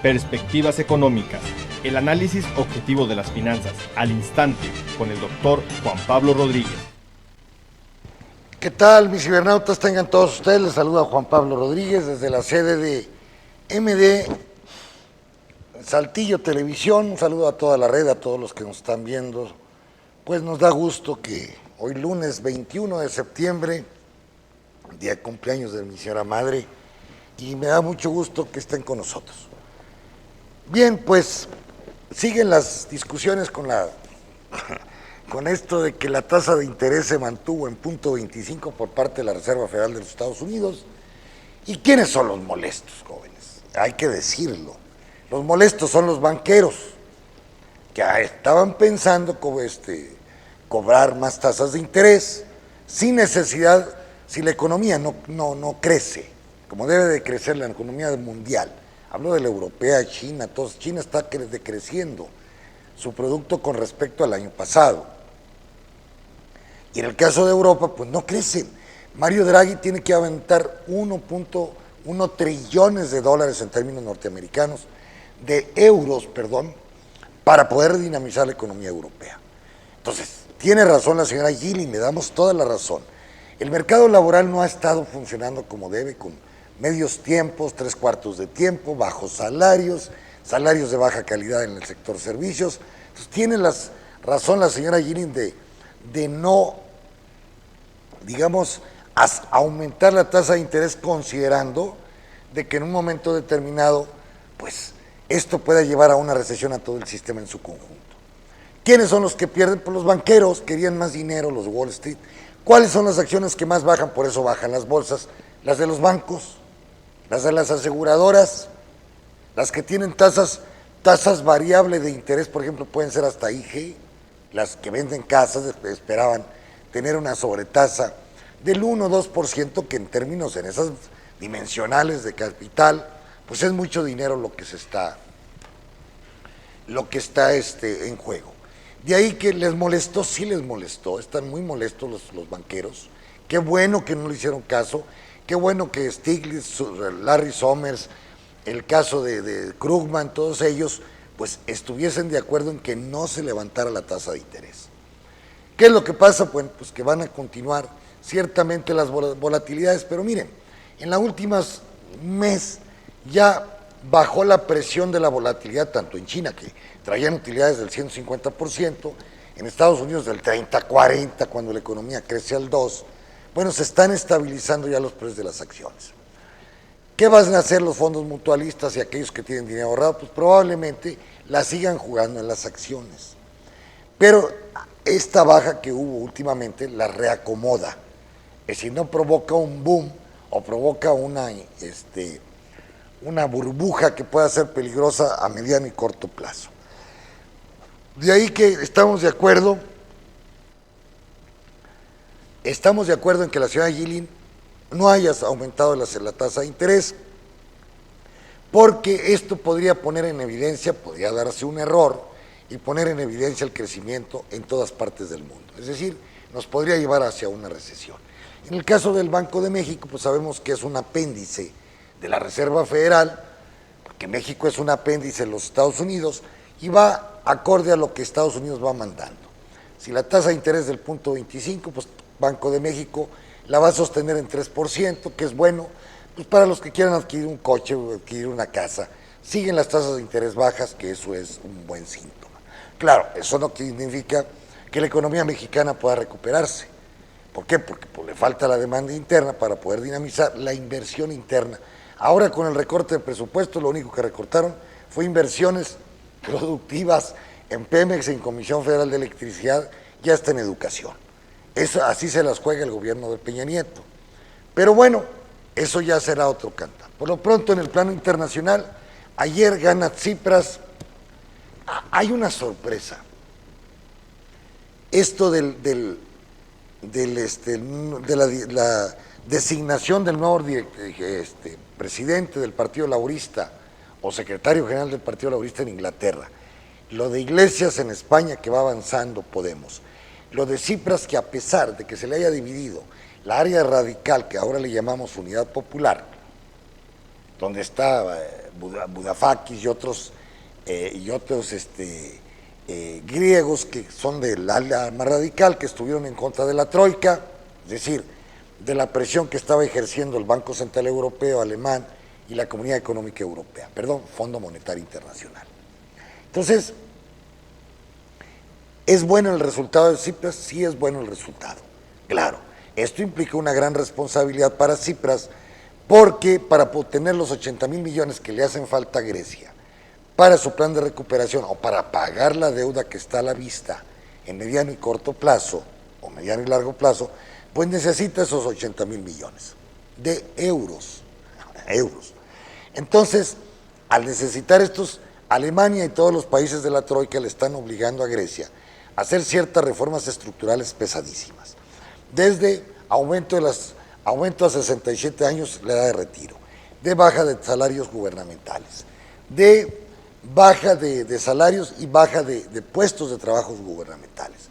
Perspectivas económicas, el análisis objetivo de las finanzas al instante con el doctor Juan Pablo Rodríguez. ¿Qué tal, mis cibernautas? Tengan todos ustedes, les saluda Juan Pablo Rodríguez desde la sede de MD Saltillo Televisión. Un saludo a toda la red, a todos los que nos están viendo. Pues nos da gusto que hoy lunes 21 de septiembre, día de cumpleaños de mi señora madre, y me da mucho gusto que estén con nosotros. Bien, pues siguen las discusiones con esto de que la tasa de interés se mantuvo en 0.25 por parte de la Reserva Federal de los Estados Unidos. ¿Y quiénes son los molestos, jóvenes? Hay que decirlo. Los molestos son los banqueros, que estaban pensando cobrar más tasas de interés sin necesidad, si la economía no crece, como debe de crecer la economía mundial. Hablo de la europea, China, China está decreciendo su producto con respecto al año pasado. Y en el caso de Europa, pues no crecen. Mario Draghi tiene que aventar 1.1 trillones de dólares en términos norteamericanos, de euros, perdón, para poder dinamizar la economía europea. Entonces, tiene razón la señora Yellen, le damos toda la razón. El mercado laboral no ha estado funcionando como debe, con medios tiempos, 3/4 de tiempo, bajos salarios, salarios de baja calidad en el sector servicios. Entonces, tiene razón la señora Yellen de no, digamos, aumentar la tasa de interés, considerando de que en un momento determinado, pues, esto pueda llevar a una recesión a todo el sistema en su conjunto. ¿Quiénes son los que pierden? Pues los banqueros, querían más dinero, los Wall Street. ¿Cuáles son las acciones que más bajan? Por eso bajan las bolsas. Las de los bancos, las de las aseguradoras, las que tienen tasas variables de interés, por ejemplo, pueden ser hasta IG, las que venden casas esperaban tener una sobretasa del 1 o 2%, que en términos en esas dimensionales de capital, pues es mucho dinero lo que está en juego. De ahí que les molestó, sí les molestó, están muy molestos los banqueros. Qué bueno que no le hicieron caso, qué bueno que Stiglitz, Larry Summers, el caso de Krugman, todos ellos, pues estuviesen de acuerdo en que no se levantara la tasa de interés. ¿Qué es lo que pasa? Pues que van a continuar ciertamente las volatilidades, pero miren, en las últimas mes ya bajó la presión de la volatilidad, tanto en China, que traían utilidades del 150%, en Estados Unidos del 30-40%, cuando la economía crece al 2%. Bueno, se están estabilizando ya los precios de las acciones. ¿Qué van a hacer los fondos mutualistas y aquellos que tienen dinero ahorrado? Pues probablemente la sigan jugando en las acciones. Pero esta baja que hubo últimamente la reacomoda. Es decir, no provoca un boom o provoca una burbuja que pueda ser peligrosa a mediano y corto plazo. De ahí que estamos de acuerdo en que la señora Yellen no haya aumentado la tasa de interés, porque esto podría poner en evidencia, podría darse un error y poner en evidencia el crecimiento en todas partes del mundo. Es decir, nos podría llevar hacia una recesión. En el caso del Banco de México, pues sabemos que es un apéndice de la Reserva Federal, porque México es un apéndice de los Estados Unidos y va acorde a lo que Estados Unidos va mandando. Si la tasa de interés del 0.25, pues Banco de México la va a sostener en 3%, que es bueno, pues para los que quieran adquirir un coche o adquirir una casa. Siguen las tasas de interés bajas, que eso es un buen síntoma. Claro, eso no significa que la economía mexicana pueda recuperarse. ¿Por qué? Porque le falta la demanda interna para poder dinamizar la inversión interna. Ahora, con el recorte de presupuesto, lo único que recortaron fue inversiones productivas en Pemex, en Comisión Federal de Electricidad, y hasta en educación. Así se las juega el gobierno de Peña Nieto. Pero bueno, eso ya será otro cantar. Por lo pronto, en el plano internacional, ayer gana Tsipras. Hay una sorpresa. Esto de la designación del nuevo presidente del Partido Laborista o secretario general del Partido Laborista en Inglaterra, lo de Iglesias en España, que va avanzando Podemos, lo de Tsipras, que a pesar de que se le haya dividido la área radical, que ahora le llamamos Unidad Popular, donde está Varoufakis y otros griegos que son del ala más radical, que estuvieron en contra de la Troika, es decir, de la presión que estaba ejerciendo el Banco Central Europeo, alemán y la Comunidad Económica Europea, Fondo Monetario Internacional. Entonces, ¿es bueno el resultado de Tsipras? Sí es bueno el resultado, claro. Esto implica una gran responsabilidad para Tsipras, porque para obtener los 80,000 millones que le hacen falta a Grecia, para su plan de recuperación o para pagar la deuda que está a la vista en mediano y corto plazo, o mediano y largo plazo, pues necesita esos 80,000 millones de euros. Entonces, al necesitar estos, Alemania y todos los países de la Troika le están obligando a Grecia a hacer ciertas reformas estructurales pesadísimas, desde aumento a 67 años la edad de retiro, de baja de salarios gubernamentales, de baja de salarios y baja de puestos de trabajo gubernamentales,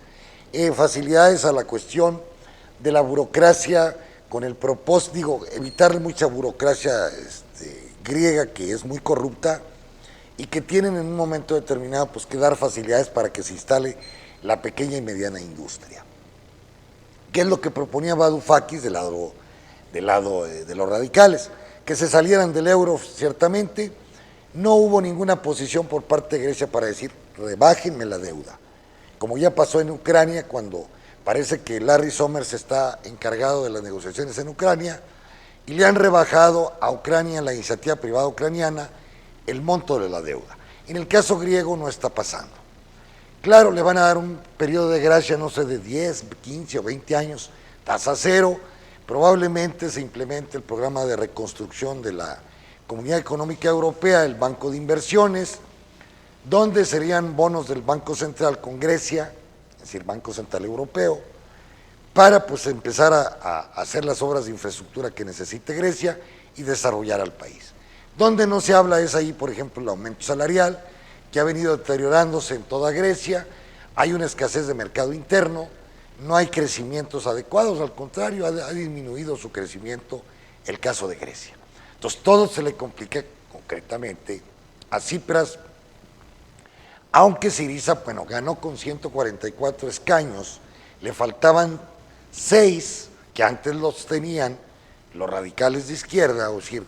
facilidades a la cuestión de la burocracia con el propósito, evitar mucha burocracia griega que es muy corrupta y que tienen en un momento determinado pues que dar facilidades para que se instale la pequeña y mediana industria. ¿Qué es lo que proponía Varoufakis del lado de los radicales? Que se salieran del euro, ciertamente. No hubo ninguna posición por parte de Grecia para decir, rebájenme la deuda, como ya pasó en Ucrania, cuando parece que Larry Summers está encargado de las negociaciones en Ucrania, y le han rebajado a Ucrania, la iniciativa privada ucraniana, el monto de la deuda. En el caso griego no está pasando. Claro, le van a dar un periodo de gracia, no sé, de 10, 15 o 20 años, tasa cero, probablemente se implemente el programa de reconstrucción de la Comunidad Económica Europea, el Banco de Inversiones, donde serían bonos del Banco Central con Grecia, es decir, Banco Central Europeo, para pues empezar a hacer las obras de infraestructura que necesite Grecia y desarrollar al país. Donde no se habla es ahí, por ejemplo, el aumento salarial, que ha venido deteriorándose en toda Grecia, hay una escasez de mercado interno, no hay crecimientos adecuados, al contrario, ha disminuido su crecimiento el caso de Grecia. Entonces, todo se le complica concretamente a Tsipras, aunque Syriza, bueno, ganó con 144 escaños, le faltaban 6 que antes los tenían los radicales de izquierda, o decir,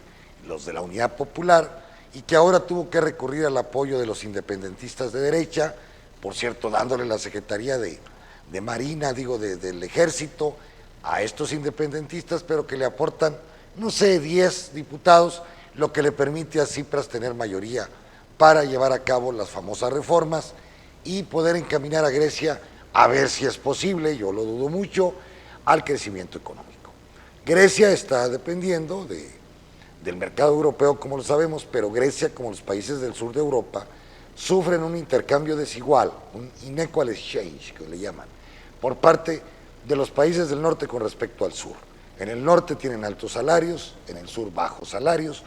los de la Unidad Popular, y que ahora tuvo que recurrir al apoyo de los independentistas de derecha, por cierto, dándole la Secretaría de Marina, del Ejército, a estos independentistas, pero que le aportan, no sé, 10 diputados, lo que le permite a Tsipras tener mayoría para llevar a cabo las famosas reformas y poder encaminar a Grecia, a ver si es posible, yo lo dudo mucho, al crecimiento económico. Grecia está dependiendo del mercado europeo, como lo sabemos, pero Grecia, como los países del sur de Europa, sufren un intercambio desigual, un unequal exchange, que le llaman, por parte de los países del norte con respecto al sur. En el norte tienen altos salarios, en el sur bajos salarios.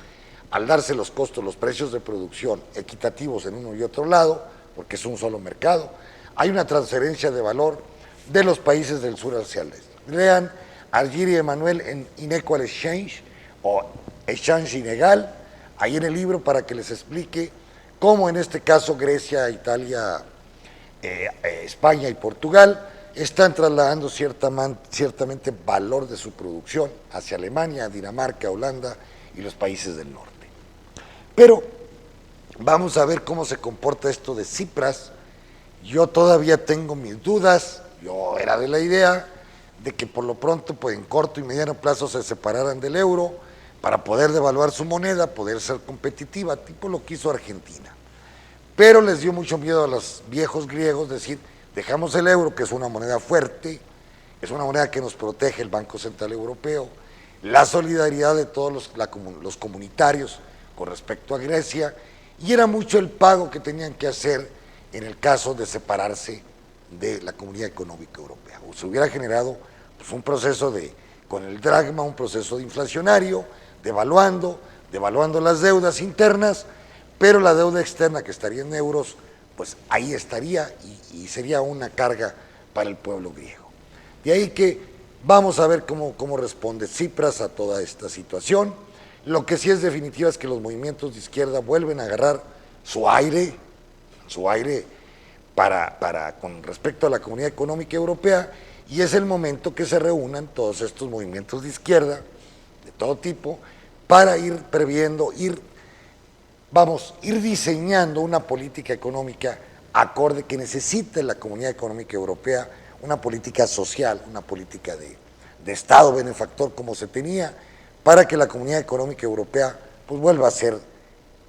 Al darse los costos, los precios de producción equitativos en uno y otro lado, porque es un solo mercado, hay una transferencia de valor de los países del sur hacia el este. Lean Argiri y Emanuel en Unequal Exchange o Exchange ilegal, ahí en el libro, para que les explique cómo en este caso Grecia, Italia, España y Portugal están trasladando ciertamente valor de su producción hacia Alemania, Dinamarca, Holanda y los países del norte. Pero vamos a ver cómo se comporta esto de Tsipras. Yo todavía tengo mis dudas, yo era de la idea de que por lo pronto pues en corto y mediano plazo se separaran del euro para poder devaluar su moneda, poder ser competitiva, tipo lo que hizo Argentina. Pero les dio mucho miedo a los viejos griegos decir, dejamos el euro, que es una moneda fuerte, es una moneda que nos protege el Banco Central Europeo, la solidaridad de todos los comunitarios con respecto a Grecia, y era mucho el pago que tenían que hacer en el caso de separarse de la Comunidad Económica Europea. O se hubiera generado pues, un proceso con el dragma, un proceso de inflacionario, devaluando las deudas internas, pero la deuda externa que estaría en euros, pues ahí estaría y sería una carga para el pueblo griego. De ahí que vamos a ver cómo responde Tsipras a toda esta situación. Lo que sí es definitivo es que los movimientos de izquierda vuelven a agarrar su aire con respecto a la Comunidad Económica Europea, y es el momento que se reúnan todos estos movimientos de izquierda, de todo tipo, para ir previendo, ir diseñando una política económica acorde que necesite la Comunidad Económica Europea, una política social, una política de Estado benefactor como se tenía, para que la Comunidad Económica Europea pues vuelva a ser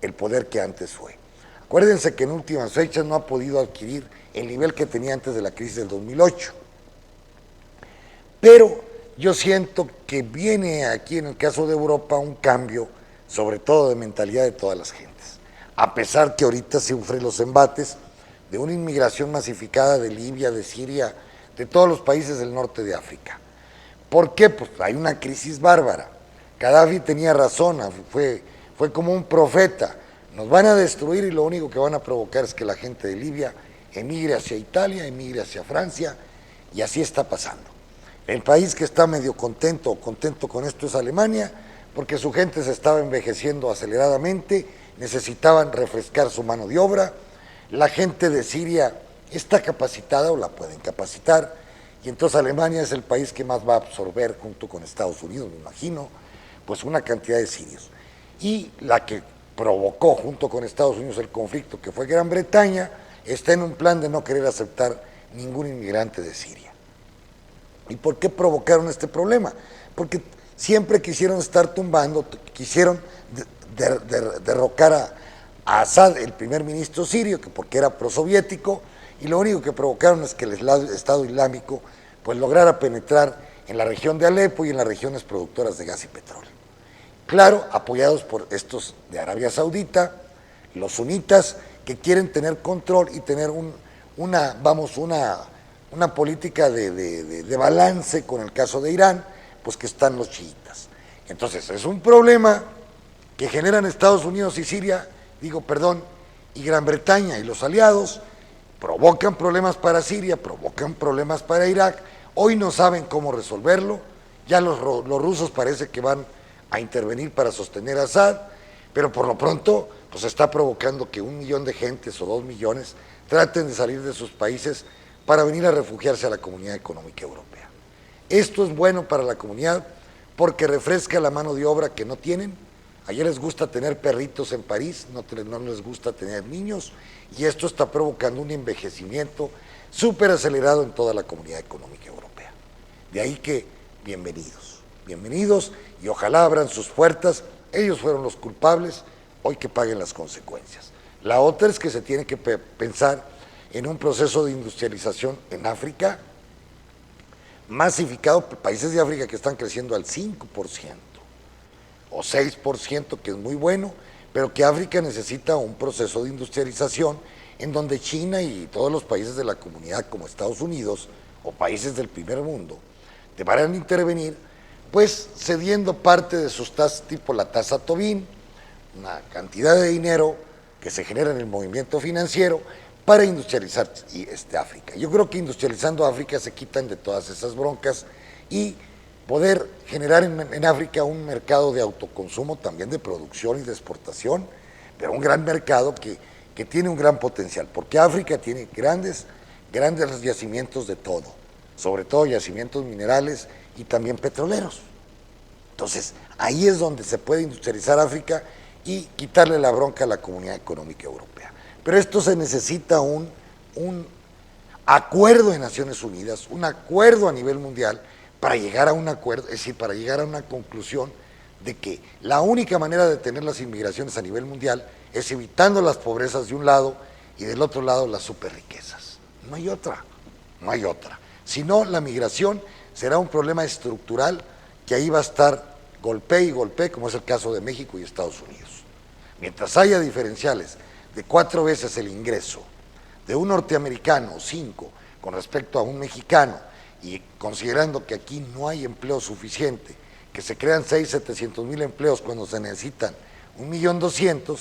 el poder que antes fue. Acuérdense que en últimas fechas no ha podido adquirir el nivel que tenía antes de la crisis del 2008. Pero yo siento que viene aquí en el caso de Europa un cambio, sobre todo de mentalidad de todas las gentes. A pesar que ahorita sufren los embates de una inmigración masificada de Libia, de Siria, de todos los países del norte de África. ¿Por qué? Pues hay una crisis bárbara. Gaddafi tenía razón, fue como un profeta. Nos van a destruir y lo único que van a provocar es que la gente de Libia emigre hacia Italia, emigre hacia Francia, y así está pasando. El país que está medio contento o contento con esto es Alemania, porque su gente se estaba envejeciendo aceleradamente, necesitaban refrescar su mano de obra. La gente de Siria está capacitada o la pueden capacitar, y entonces Alemania es el país que más va a absorber, junto con Estados Unidos, me imagino, pues una cantidad de sirios. Y la que provocó junto con Estados Unidos el conflicto, que fue Gran Bretaña, está en un plan de no querer aceptar ningún inmigrante de Siria. ¿Y por qué provocaron este problema? Porque siempre quisieron estar tumbando, quisieron derrocar a Assad, el primer ministro sirio, que porque era prosoviético, y lo único que provocaron es que el Estado Islámico pues lograra penetrar en la región de Alepo y en las regiones productoras de gas y petróleo. Claro, apoyados por estos de Arabia Saudita, los sunitas, que quieren tener control y tener una política de balance con el caso de Irán, pues que están los chiitas. Entonces, es un problema que generan Estados Unidos y Siria, y Gran Bretaña y los aliados, provocan problemas para Siria, provocan problemas para Irak. Hoy no saben cómo resolverlo, ya los rusos parece que van a intervenir para sostener a Assad, pero por lo pronto pues está provocando que 1 millón de gentes o 2 millones traten de salir de sus países para venir a refugiarse a la Comunidad Económica Europea. Esto es bueno para la comunidad porque refresca la mano de obra que no tienen. Ayer les gusta tener perritos en París, no les gusta tener niños, y esto está provocando un envejecimiento súper acelerado en toda la Comunidad Económica Europea. De ahí que bienvenidos, y ojalá abran sus puertas. Ellos fueron los culpables, hoy que paguen las consecuencias. La otra es que se tiene que pensar en un proceso de industrialización en África, masificado por países de África que están creciendo al 5% o 6%, que es muy bueno, pero que África necesita un proceso de industrialización en donde China y todos los países de la comunidad, como Estados Unidos o países del primer mundo, deberán intervenir, pues cediendo parte de sus tasas, tipo la tasa Tobin, una cantidad de dinero que se genera en el movimiento financiero para industrializar África. Yo creo que industrializando África se quitan de todas esas broncas y poder generar en África un mercado de autoconsumo, también de producción y de exportación, pero un gran mercado que tiene un gran potencial, porque África tiene grandes yacimientos de todo, sobre todo yacimientos minerales y también petroleros. Entonces, ahí es donde se puede industrializar África y quitarle la bronca a la Comunidad Económica Europea. Pero esto se necesita un acuerdo de Naciones Unidas, un acuerdo a nivel mundial para llegar a un acuerdo, es decir, para llegar a una conclusión de que la única manera de tener las inmigraciones a nivel mundial es evitando las pobrezas de un lado y del otro lado las superriquezas. No hay otra. Si no, la migración será un problema estructural que ahí va a estar golpe y golpe, como es el caso de México y Estados Unidos. Mientras haya diferenciales de 4 veces el ingreso de un norteamericano, 5, con respecto a un mexicano, y considerando que aquí no hay empleo suficiente, que se crean 600,000-700,000 empleos cuando se necesitan 1.200.000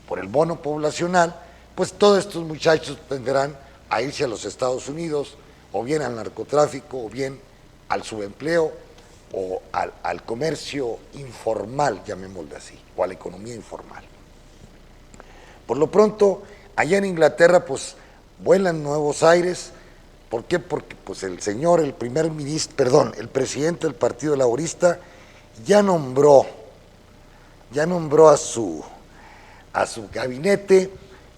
por el bono poblacional, pues todos estos muchachos tenderán a irse a los Estados Unidos, o bien al narcotráfico, o bien al subempleo, o al comercio informal, llamémosle así, o a la economía informal. Por lo pronto, allá en Inglaterra, pues vuelan nuevos aires. ¿Por qué? Porque pues el el presidente del Partido Laborista ya nombró a su gabinete,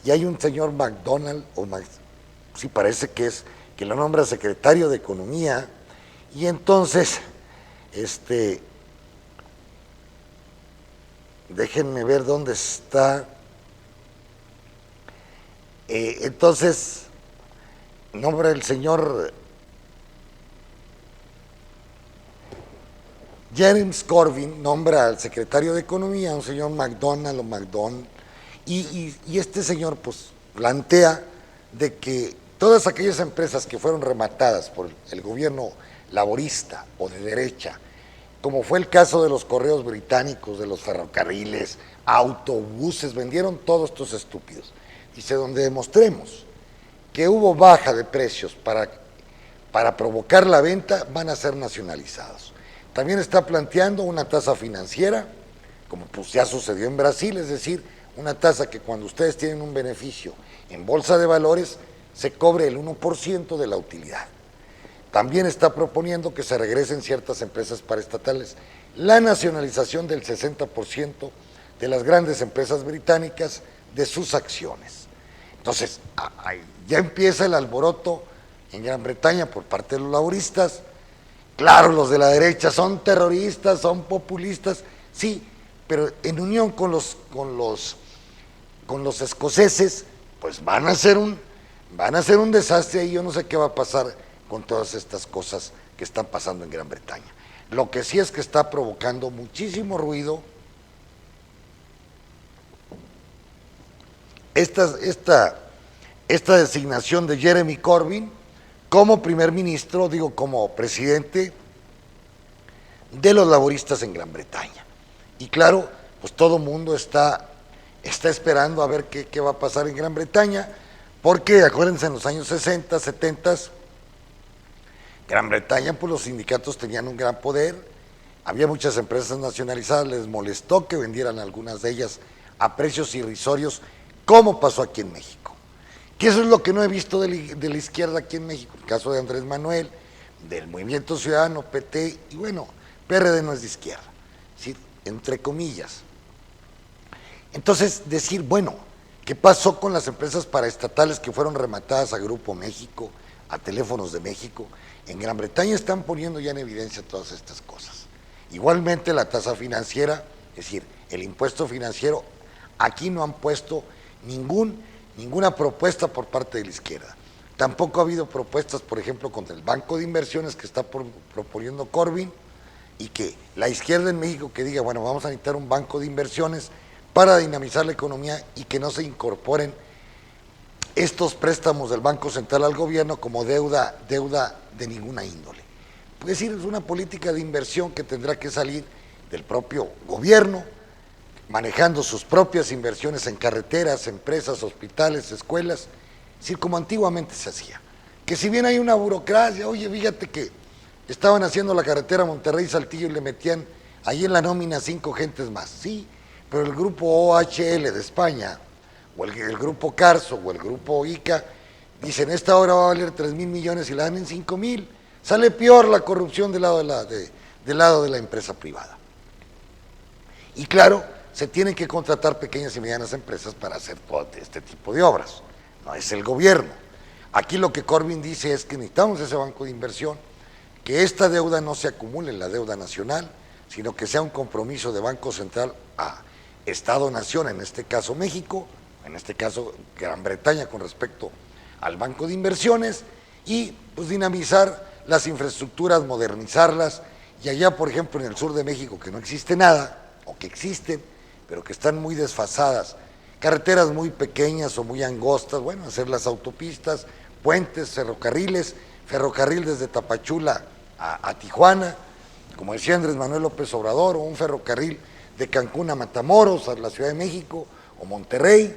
y hay un señor McDonald, sí parece que lo nombra secretario de Economía, y entonces, déjenme ver dónde está. Entonces, nombra el señor Jeremy Corbyn, nombra al secretario de Economía, un señor McDonald, y este señor pues plantea de que todas aquellas empresas que fueron rematadas por el gobierno laborista o de derecha, como fue el caso de los correos británicos, de los ferrocarriles, autobuses, vendieron todos estos estúpidos. Dice, donde demostremos que hubo baja de precios para provocar la venta, van a ser nacionalizados. También está planteando una tasa financiera, como pues ya sucedió en Brasil, es decir, una tasa que cuando ustedes tienen un beneficio en bolsa de valores, se cobre el 1% de la utilidad. También está proponiendo que se regresen ciertas empresas paraestatales, la nacionalización del 60% de las grandes empresas británicas de sus acciones. Entonces, ya empieza el alboroto en Gran Bretaña por parte de los laboristas. Claro, los de la derecha son terroristas, son populistas, sí, pero en unión con los escoceses, pues van a hacer un desastre, y yo no sé qué va a pasar con todas estas cosas que están pasando en Gran Bretaña. Lo que sí es que está provocando muchísimo ruido esta designación de Jeremy Corbyn como primer ministro, como presidente de los laboristas en Gran Bretaña. Y claro, pues todo el mundo está esperando a ver qué va a pasar en Gran Bretaña, porque acuérdense, en los años 60, 70, Gran Bretaña, pues los sindicatos tenían un gran poder, había muchas empresas nacionalizadas, les molestó que vendieran algunas de ellas a precios irrisorios, como pasó aquí en México. Que eso es lo que no he visto de la izquierda aquí en México, el caso de Andrés Manuel, del Movimiento Ciudadano, PT, y bueno, PRD no es de izquierda, ¿sí? Entre comillas. Entonces, decir, bueno, ¿qué pasó con las empresas paraestatales que fueron rematadas a Grupo México, a Teléfonos de México? En Gran Bretaña están poniendo ya en evidencia todas estas cosas. Igualmente la tasa financiera, es decir, el impuesto financiero, aquí no han puesto ninguna propuesta por parte de la izquierda. Tampoco ha habido propuestas, por ejemplo, contra el Banco de Inversiones que está proponiendo Corbyn, y que la izquierda en México que diga, bueno, vamos a necesitar un banco de inversiones para dinamizar la economía y que no se incorporen estos préstamos del Banco Central al gobierno como deuda de ninguna índole. Es decir, es una política de inversión que tendrá que salir del propio gobierno, manejando sus propias inversiones en carreteras, empresas, hospitales, escuelas, es decir, como antiguamente se hacía. Que si bien hay una burocracia, oye, fíjate que estaban haciendo la carretera Monterrey-Saltillo y le metían ahí en la nómina 5 gentes más, sí, pero el grupo OHL de España, o el grupo Carso, o el grupo ICA, dicen, esta obra va a valer 3,000 millones y la dan en 5,000. Sale peor la corrupción del lado de la empresa privada. Y claro, se tienen que contratar pequeñas y medianas empresas para hacer todo este tipo de obras, no es el gobierno. Aquí lo que Corbyn dice es que necesitamos ese banco de inversión, que esta deuda no se acumule en la deuda nacional, sino que sea un compromiso de Banco Central a Estado-Nación, en este caso México, en este caso Gran Bretaña con respecto al Banco de Inversiones, y pues dinamizar las infraestructuras, modernizarlas, y allá por ejemplo en el sur de México que no existe nada, o que existen, pero que están muy desfasadas, carreteras muy pequeñas o muy angostas, bueno, hacer las autopistas, puentes, ferrocarril desde Tapachula a Tijuana, como decía Andrés Manuel López Obrador, o un ferrocarril de Cancún a Matamoros, a la Ciudad de México, o Monterrey.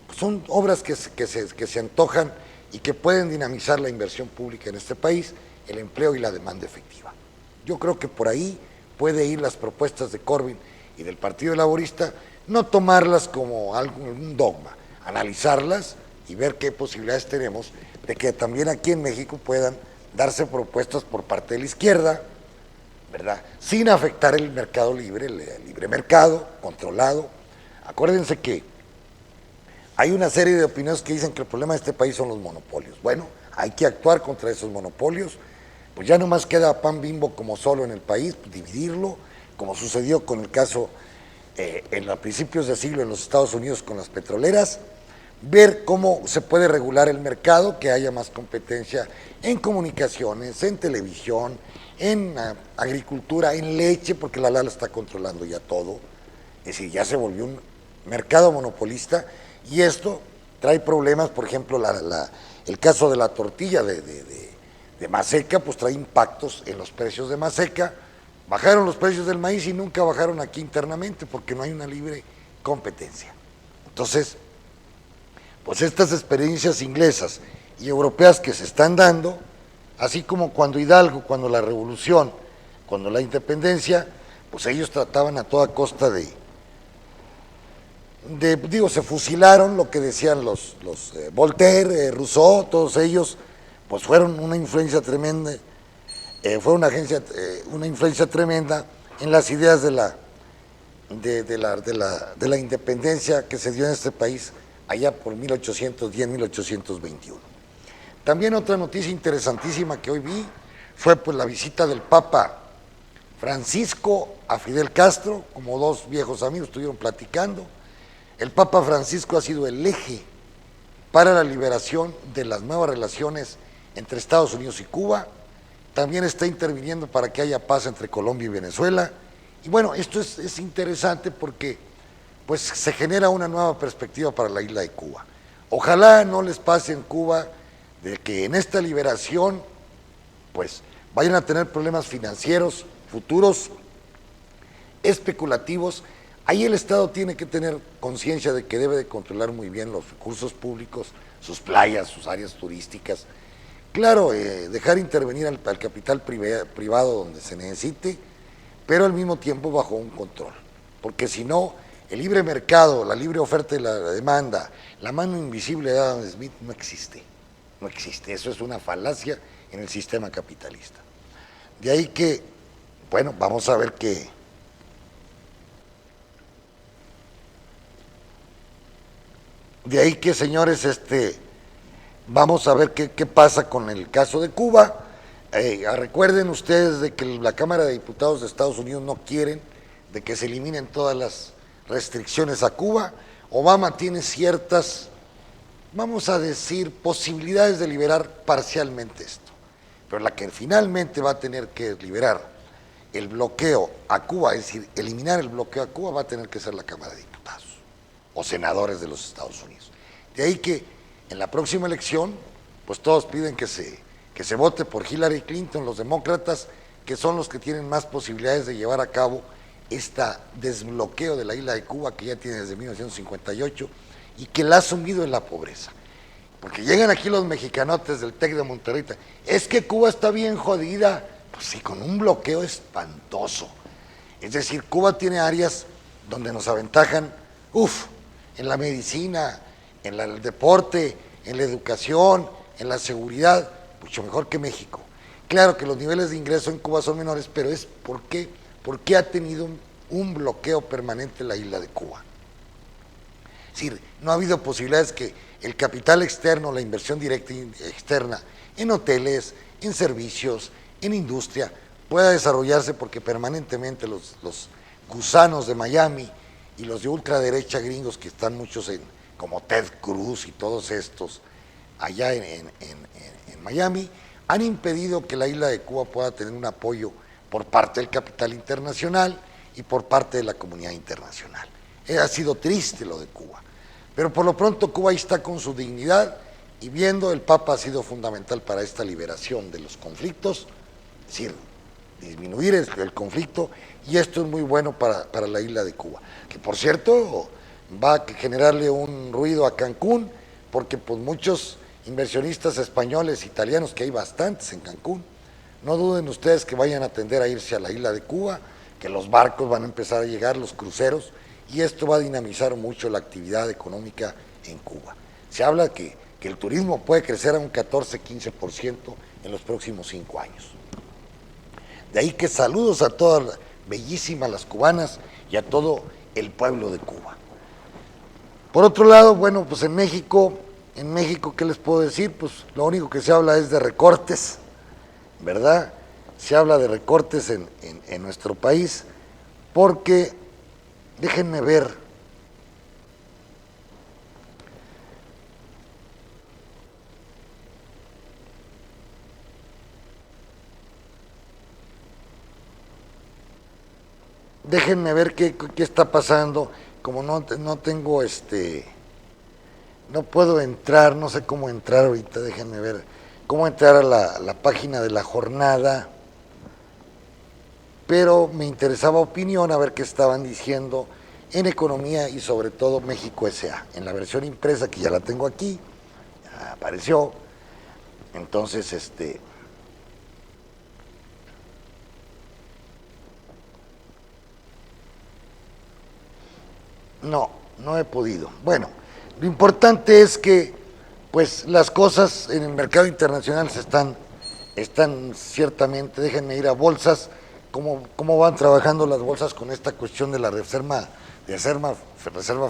Pues son obras que se antojan y que pueden dinamizar la inversión pública en este país, el empleo y la demanda efectiva. Yo creo que por ahí puede ir las propuestas de Corbyn y del Partido Laborista, no tomarlas como un dogma, analizarlas y ver qué posibilidades tenemos de que también aquí en México puedan darse propuestas por parte de la izquierda, ¿verdad? Sin afectar el mercado libre, el libre mercado, controlado. Acuérdense que hay una serie de opiniones que dicen que el problema de este país son los monopolios. Bueno, hay que actuar contra esos monopolios, pues ya no más queda Pan Bimbo como solo en el país, pues dividirlo, como sucedió con el caso en los principios de siglo en los Estados Unidos con las petroleras, ver cómo se puede regular el mercado, que haya más competencia en comunicaciones, en televisión, en agricultura, en leche, porque la LAL está controlando ya todo, es decir, ya se volvió un mercado monopolista, y esto trae problemas, por ejemplo, el caso de la tortilla de maseca, pues trae impactos en los precios de maseca. Bajaron los precios del maíz y nunca bajaron aquí internamente porque no hay una libre competencia. Entonces, pues estas experiencias inglesas y europeas que se están dando, así como cuando Hidalgo, cuando la revolución, cuando la independencia, pues ellos trataban a toda costa se fusilaron lo que decían los Voltaire, Rousseau, todos ellos, pues fueron una influencia tremenda, fue una influencia tremenda en las ideas de la independencia que se dio en este país allá por 1810, 1821. También otra noticia interesantísima que hoy vi fue pues la visita del Papa Francisco a Fidel Castro, como dos viejos amigos estuvieron platicando. El Papa Francisco ha sido el eje para la liberación de las nuevas relaciones entre Estados Unidos y Cuba. También está interviniendo para que haya paz entre Colombia y Venezuela. Y bueno, esto es interesante porque pues se genera una nueva perspectiva para la isla de Cuba. Ojalá no les pase en Cuba de que en esta liberación pues vayan a tener problemas financieros futuros, especulativos. Ahí el Estado tiene que tener conciencia de que debe de controlar muy bien los recursos públicos, sus playas, sus áreas turísticas. Claro, dejar intervenir al capital privado donde se necesite, pero al mismo tiempo bajo un control. Porque si no, el libre mercado, la libre oferta y la demanda, la mano invisible de Adam Smith no existe. No existe. Eso es una falacia en el sistema capitalista. De ahí que, bueno, vamos a ver qué. De ahí que, señores, vamos a ver qué pasa con el caso de Cuba. Recuerden ustedes de que la Cámara de Diputados de Estados Unidos no quieren de que se eliminen todas las restricciones a Cuba. Obama tiene ciertas, vamos a decir, posibilidades de liberar parcialmente esto, pero la que finalmente va a tener que liberar el bloqueo a Cuba, es decir, eliminar el bloqueo a Cuba, va a tener que ser la Cámara de Diputados o senadores de los Estados Unidos. De ahí que en la próxima elección, pues todos piden que se vote por Hillary Clinton, los demócratas, que son los que tienen más posibilidades de llevar a cabo este desbloqueo de la isla de Cuba, que ya tiene desde 1958, y que la ha sumido en la pobreza. Porque llegan aquí los mexicanotes del TEC de Monterrey, es que Cuba está bien jodida, pues sí, con un bloqueo espantoso. Es decir, Cuba tiene áreas donde nos aventajan, en la medicina, en el deporte, en la educación, en la seguridad, mucho mejor que México. Claro que los niveles de ingreso en Cuba son menores, pero es porque ha tenido un bloqueo permanente en la isla de Cuba. Es decir, no ha habido posibilidades que el capital externo, la inversión directa y externa en hoteles, en servicios, en industria, pueda desarrollarse porque permanentemente los gusanos de Miami y los de ultraderecha gringos que están muchos como Ted Cruz y todos estos allá en Miami, han impedido que la isla de Cuba pueda tener un apoyo por parte del capital internacional y por parte de la comunidad internacional. Ha sido triste lo de Cuba, pero por lo pronto Cuba ahí está con su dignidad y viendo, el Papa ha sido fundamental para esta liberación de los conflictos, es decir, disminuir el conflicto, y esto es muy bueno para la isla de Cuba, que por cierto va a generarle un ruido a Cancún, porque pues muchos inversionistas españoles, italianos, que hay bastantes en Cancún, no duden ustedes que vayan a tender a irse a la isla de Cuba, que los barcos van a empezar a llegar, los cruceros, y esto va a dinamizar mucho la actividad económica en Cuba. Se habla que el turismo puede crecer a un 14-15% en los próximos 5 años. De ahí que saludos a todas bellísimas las cubanas y a todo el pueblo de Cuba. Por otro lado, bueno, pues en México, ¿qué les puedo decir? Pues lo único que se habla es de recortes, ¿verdad? Se habla de recortes en nuestro país, porque, déjenme ver, qué está pasando, como no tengo no puedo entrar, no sé cómo entrar ahorita, déjenme ver cómo entrar a la página de la jornada, pero me interesaba opinión, a ver qué estaban diciendo en economía y sobre todo México S.A. En la versión impresa, que ya la tengo aquí, ya apareció, entonces no he podido. Bueno, lo importante es que pues las cosas en el mercado internacional están ciertamente, déjenme ir a bolsas, cómo van trabajando las bolsas con esta cuestión de la Reserva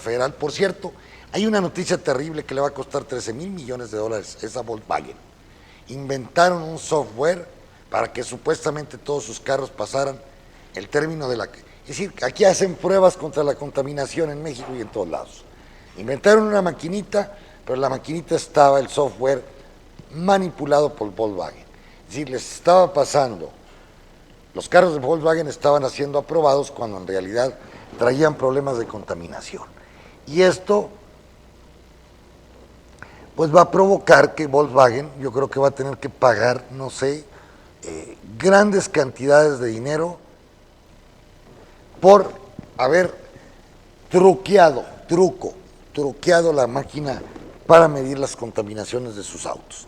Federal. Por cierto, hay una noticia terrible que le va a costar 13,000 millones de dólares esa Volkswagen. Inventaron un software para que supuestamente todos sus carros pasaran el término de es decir, aquí hacen pruebas contra la contaminación en México y en todos lados. Inventaron una maquinita, pero en la maquinita estaba el software manipulado por Volkswagen. Es decir, les estaba pasando, los carros de Volkswagen estaban siendo aprobados cuando en realidad traían problemas de contaminación. Y esto pues va a provocar que Volkswagen, yo creo que va a tener que pagar, no sé, grandes cantidades de dinero por haber truqueado la máquina para medir las contaminaciones de sus autos.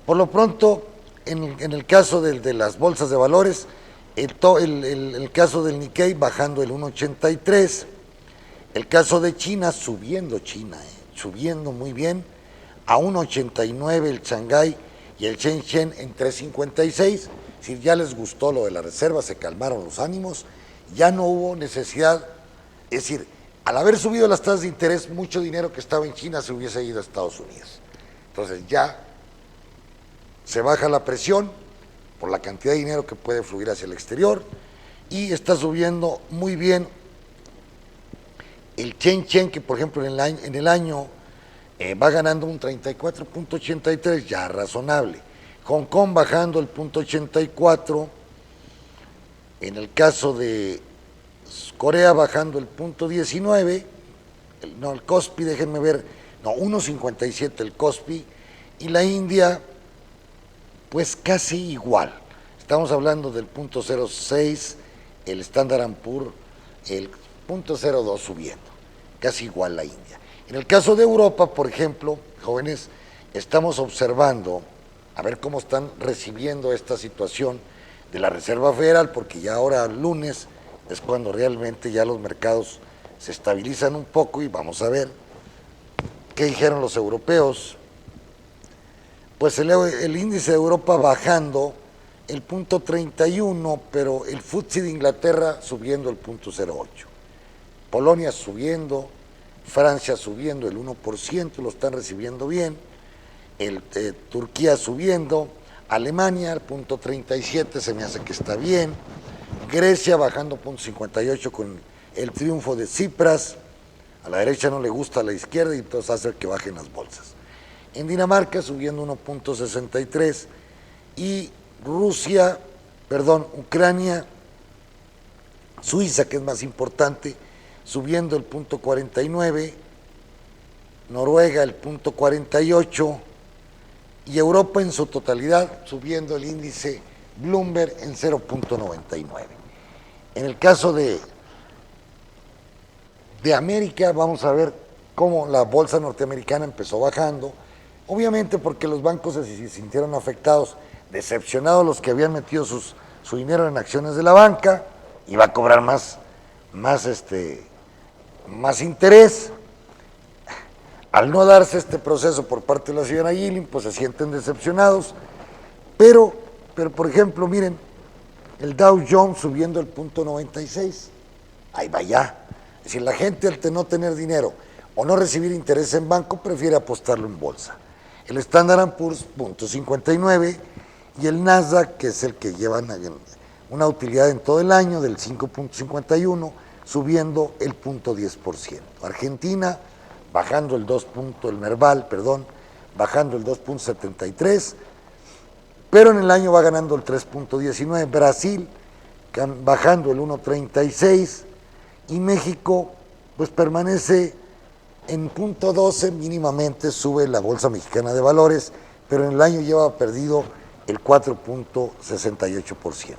Por lo pronto, en el caso de las bolsas de valores, el caso del Nikkei bajando el 1.83, el caso de China subiendo muy bien, a 1.89 el Shanghái y el Shenzhen en 3.56, si ya les gustó lo de la reserva, se calmaron los ánimos, ya no hubo necesidad, es decir, al haber subido las tasas de interés, mucho dinero que estaba en China se hubiese ido a Estados Unidos. Entonces ya se baja la presión por la cantidad de dinero que puede fluir hacia el exterior y está subiendo muy bien el Shenzhen, que por ejemplo en el año va ganando un 34.83, ya razonable. Hong Kong bajando el 0.84, en el caso de Corea bajando el 0.19, el Kospi, déjenme ver, 1.57 el Kospi, y la India pues casi igual, estamos hablando del 0.06, el Standard & Poor's, el 0.02 subiendo, casi igual la India. En el caso de Europa, por ejemplo, jóvenes, estamos observando, a ver cómo están recibiendo esta situación de la Reserva Federal, porque ya ahora lunes es cuando realmente ya los mercados se estabilizan un poco y vamos a ver qué dijeron los europeos. Pues el índice de Europa bajando el 0.31, pero el FTSE de Inglaterra subiendo el 0.08. Polonia subiendo, Francia subiendo el 1%, lo están recibiendo bien, Turquía subiendo, Alemania al 0.37 se me hace que está bien, Grecia bajando 0.58 con el triunfo de Tsipras, a la derecha no le gusta a la izquierda y entonces hace que bajen las bolsas. En Dinamarca subiendo 1.63 y Ucrania, Suiza, que es más importante, subiendo el 0.49, Noruega el 0.48 y Europa en su totalidad subiendo el índice Bloomberg en 0.99. En el caso de América, vamos a ver cómo la bolsa norteamericana empezó bajando, obviamente porque los bancos se sintieron afectados, decepcionados los que habían metido su dinero en acciones de la banca, y va a cobrar más interés. Al no darse este proceso por parte de la señora Yilin, pues se sienten decepcionados, pero por ejemplo, miren, el Dow Jones subiendo el 0.96, ahí va ya. Es decir, la gente al no tener dinero o no recibir interés en banco, prefiere apostarlo en bolsa. El Standard & Poor's, 0.59, y el Nasdaq, que es el que lleva una utilidad en todo el año del 5.51, subiendo el 0.10%. Argentina, bajando el Merval, bajando el 2.73, pero en el año va ganando el 3.19, Brasil bajando el 1.36, y México pues permanece en 0.12, mínimamente sube la Bolsa Mexicana de Valores, pero en el año lleva perdido el 4.68%.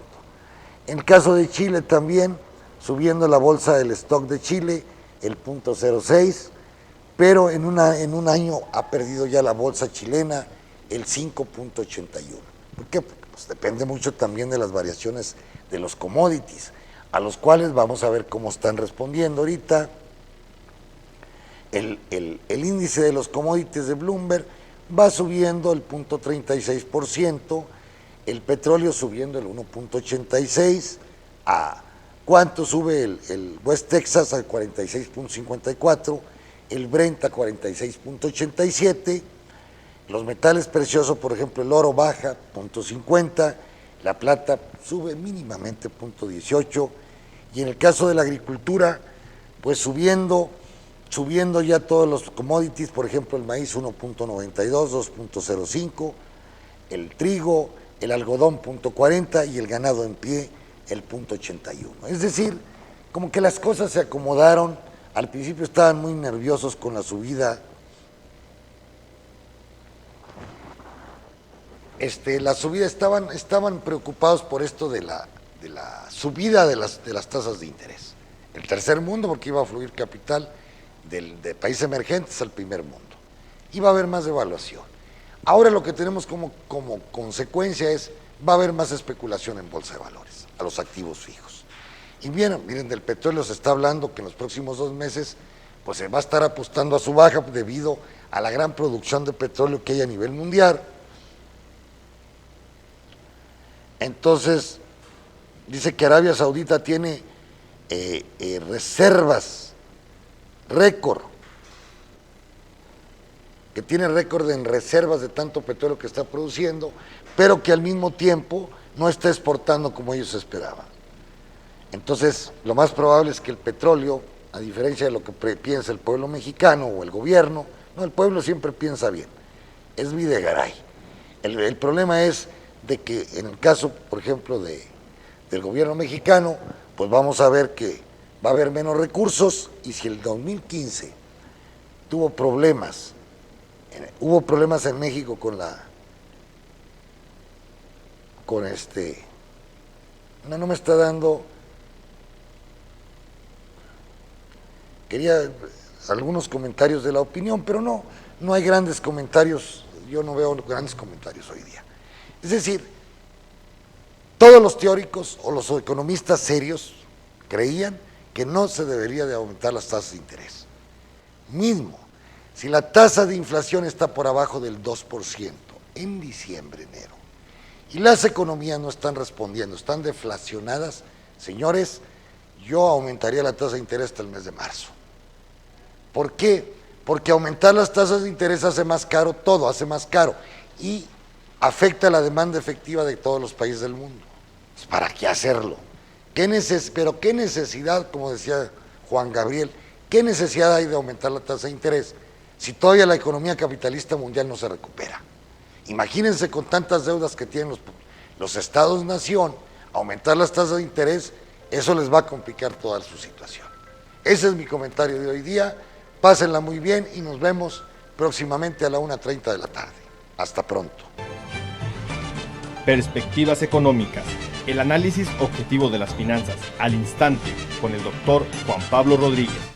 En el caso de Chile también, subiendo la bolsa del stock de Chile el 0.06, pero en un año ha perdido ya la bolsa chilena el 5.81. ¿Por qué? Porque pues depende mucho también de las variaciones de los commodities, a los cuales vamos a ver cómo están respondiendo ahorita. El índice de los commodities de Bloomberg va subiendo el 0.36%, el petróleo subiendo el 1.86%, ¿a cuánto sube el West Texas? Al 46.54%, el Brent a 46.87%, los metales preciosos, por ejemplo, el oro baja 0.50%, la plata sube mínimamente 0.18%, y en el caso de la agricultura, pues subiendo ya todos los commodities, por ejemplo, el maíz 1.92, 2.05, el trigo, el algodón 0.40 y el ganado en pie el 0.81. Es decir, como que las cosas se acomodaron. Al principio estaban muy nerviosos con la subida. Estaban preocupados por esto de la subida de las tasas de interés. El tercer mundo, porque iba a fluir capital de países emergentes al primer mundo. Iba a haber más devaluación. Ahora lo que tenemos como consecuencia es, va a haber más especulación en bolsa de valores, a los activos fijos. Y miren, del petróleo se está hablando que en los próximos 2 meses pues se va a estar apostando a su baja debido a la gran producción de petróleo que hay a nivel mundial. Entonces, dice que Arabia Saudita tiene reservas, récord, que tiene récord en reservas de tanto petróleo que está produciendo, pero que al mismo tiempo no está exportando como ellos esperaban. Entonces, lo más probable es que el petróleo, a diferencia de lo que piensa el pueblo mexicano o el gobierno, no, el pueblo siempre piensa bien, es Videgaray. El problema es de que en el caso, por ejemplo, del gobierno mexicano, pues vamos a ver que va a haber menos recursos, y si el 2015 hubo problemas en México no me está dando, quería algunos comentarios de la opinión, pero no hay grandes comentarios, yo no veo grandes comentarios hoy día. Es decir, todos los teóricos o los economistas serios creían que no se debería de aumentar las tasas de interés. Mismo, si la tasa de inflación está por abajo del 2% en diciembre, enero, y las economías no están respondiendo, están deflacionadas, señores, yo aumentaría la tasa de interés hasta el mes de marzo. ¿Por qué? Porque aumentar las tasas de interés hace más caro todo, hace más caro, y afecta la demanda efectiva de todos los países del mundo. ¿Para qué hacerlo? Pero qué necesidad, como decía Juan Gabriel, qué necesidad hay de aumentar la tasa de interés si todavía la economía capitalista mundial no se recupera. Imagínense, con tantas deudas que tienen los estados-nación, aumentar las tasas de interés, eso les va a complicar toda su situación. Ese es mi comentario de hoy día. Pásenla muy bien y nos vemos próximamente a la 1:30 de la tarde. Hasta pronto. Perspectivas económicas, el análisis objetivo de las finanzas al instante con el doctor Juan Pablo Rodríguez.